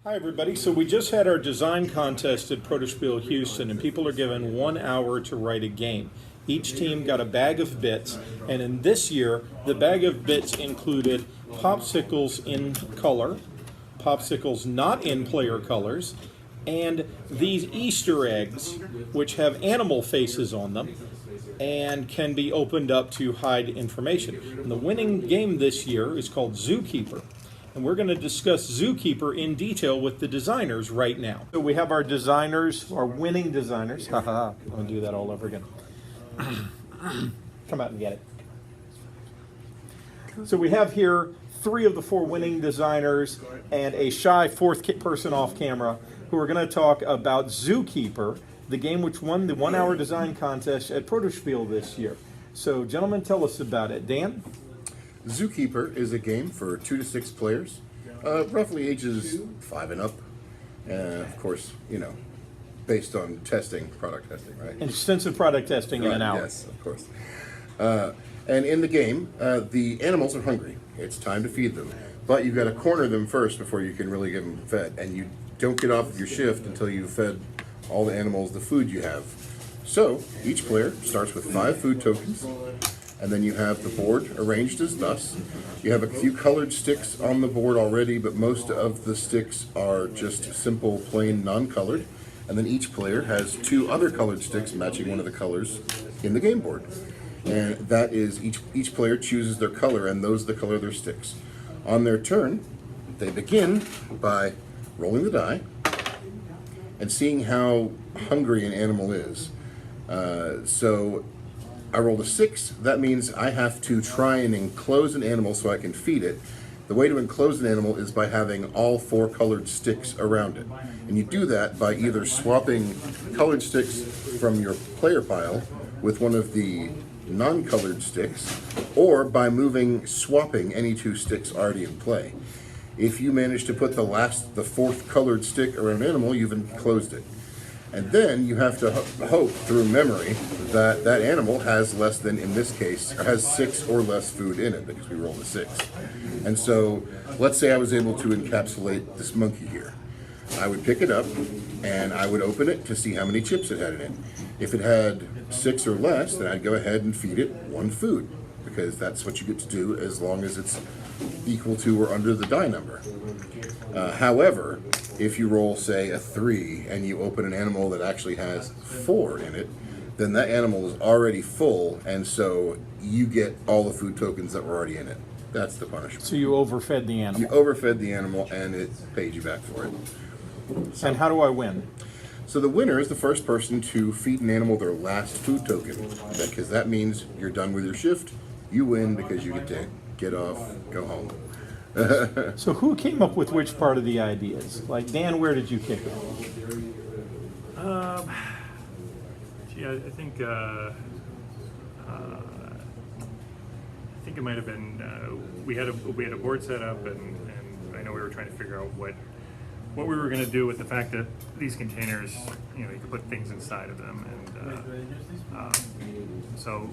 Hi everybody, so we just had our design contest at Protospiel Houston and people are given 1 hour to write a game. Each team got a bag of bits, and in this year the bag of bits included popsicles in color, popsicles not in player colors, and these Easter eggs which have animal faces on them and can be opened up to hide information. And the winning game this year is called Zookeeper. And we're going to discuss Zookeeper in detail with the designers right now. So we have our designers, our winning designers. Haha, I'm going to do that all over again. Come out and get it. So we have here 3 of the 4 winning designers and a shy 4th person off camera who are going to talk about Zookeeper, the game which won the 1-hour design contest at Protospiel this year. So gentlemen, tell us about it. Dan? Zookeeper is a game for 2 to 6 players, roughly ages 5 and up. Of course, you know, based on product testing, right? Extensive product testing in an hour. Yes, of course. And in the game, the animals are hungry. It's time to feed them. But you've got to corner them first before you can really get them fed. And you don't get off of your shift until you've fed all the animals the food you have. So each player starts with 5 food tokens. And then you have the board arranged as thus. You have a few colored sticks on the board already, but most of the sticks are just simple, plain, non-colored. And then each player has 2 other colored sticks matching one of the colors in the game board. And that is, each player chooses their color, and those are the color of their sticks. On their turn, they begin by rolling the die and seeing how hungry an animal is. So I rolled a 6. That means I have to try and enclose an animal so I can feed it. The way to enclose an animal is by having all 4 colored sticks around it. And you do that by either swapping colored sticks from your player pile with one of the non-colored sticks, or by swapping any 2 sticks already in play. If you manage to put the 4th colored stick around an animal, you've enclosed it. And then you have to hope through memory that that animal has less than, in this case, has 6 or less food in it, because we rolled a 6. And so, let's say I was able to encapsulate this monkey here. I would pick it up, and I would open it to see how many chips it had in it. If it had 6 or less, then I'd go ahead and feed it 1 food, because that's what you get to do as long as it's equal to or under the die number. However, if you roll, say, a 3 and you open an animal that actually has 4 in it, then that animal is already full, and so you get all the food tokens that were already in it. That's the punishment. So you overfed the animal. You overfed the animal, and it paid you back for it. So, and how do I win? So the winner is the first person to feed an animal their last food token, because that means you're done with your shift. You win because you get to get off, go home. So who came up with which part of the ideas? Like, Dan, where did you kick it? I think it might have been we had a board set up, and I know we were trying to figure out what we were going to do with the fact that these containers, you could put things inside of them, and so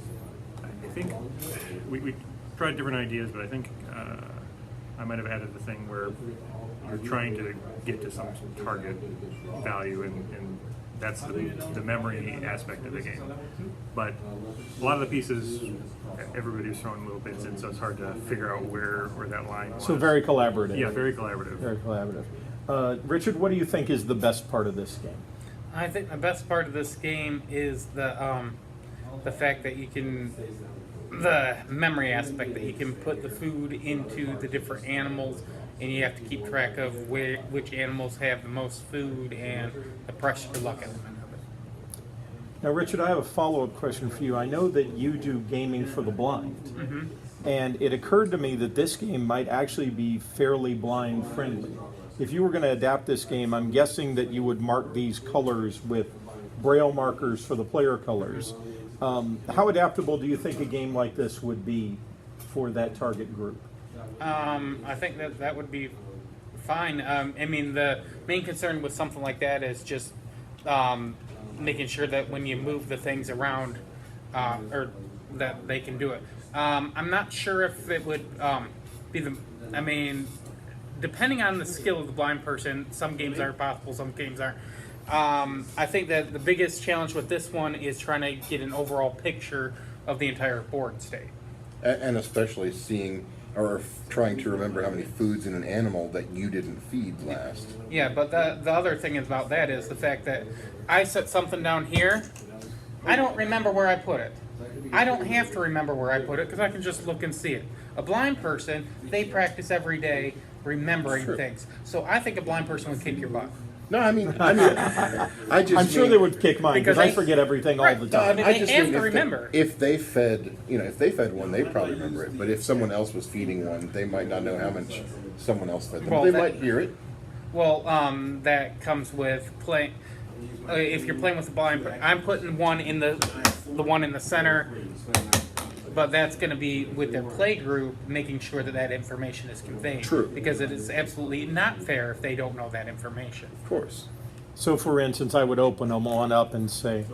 I think we tried different ideas, but I think I might have added the thing where you're trying to get to some target value, and that's the memory aspect of the game. But a lot of the pieces, everybody's throwing little bits in, so it's hard to figure out where that line was. So very collaborative. Yeah, very collaborative. Very collaborative. Richard, what do you think is the best part of this game? I think the best part of this game is the fact that you can, the memory aspect, that you can put the food into the different animals, and you have to keep track of which animals have the most food and the pressure luck element of it. Now, Richard, I have a follow-up question for you. I know that you do gaming for the blind, and it occurred to me that this game might actually be fairly blind-friendly. If you were going to adapt this game, I'm guessing that you would mark these colors with Braille markers for the player colors. How adaptable do you think a game like this would be for that target group? I think that would be fine. I mean, the main concern with something like that is just making sure that when you move the things around, or that they can do it. I'm not sure if it would be the. I mean, depending on the skill of the blind person, some games are possible, some games aren't. I think that the biggest challenge with this one is trying to get an overall picture of the entire board state. And especially seeing or trying to remember how many foods in an animal that you didn't feed last. Yeah, but the other thing about that is the fact that I set something down here, I don't remember where I put it. I don't have to remember where I put it because I can just look and see it. A blind person, they practice every day remembering things. So I think a blind person would kick your butt. No, I just I'm sure mean, they would kick mine because I they- forget everything all Right. the No, I time. mean, I they just have mean to if remember. if they fed, if they fed one, they'd probably remember it. But if someone else was feeding one, they might not know how much someone else fed them. Well, they that- might hear it. Well, that comes with playing. If you're playing with a blind, I'm putting one in the one in the center, but that's going to be with their play group, making sure that that information is conveyed. True. Because it is absolutely not fair if they don't know that information. Of course. So, for instance, I would open them on up and say,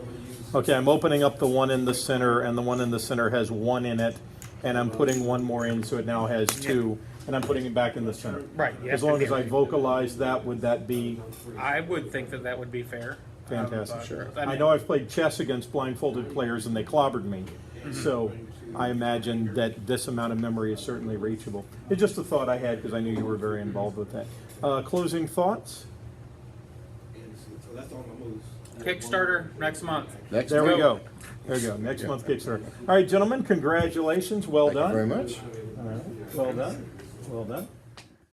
okay, I'm opening up the one in the center, and the one in the center has 1 in it, and I'm putting one more in, so it now has 2, and I'm putting it back in the center. Right. you have As to long be as I able- vocalize that, would that be I would think that that would be fair. fantastic? But, Sure. I I mean- know I've played chess against blindfolded players, and they clobbered me. So I imagine that this amount of memory is certainly reachable. It's just a thought I had because I knew you were very involved with that. Closing thoughts? Kickstarter next month. Next There we week. go. There we go. Next month Kickstarter. All right, gentlemen, congratulations. Well Thank done. you very much. All right. Well done. Well done.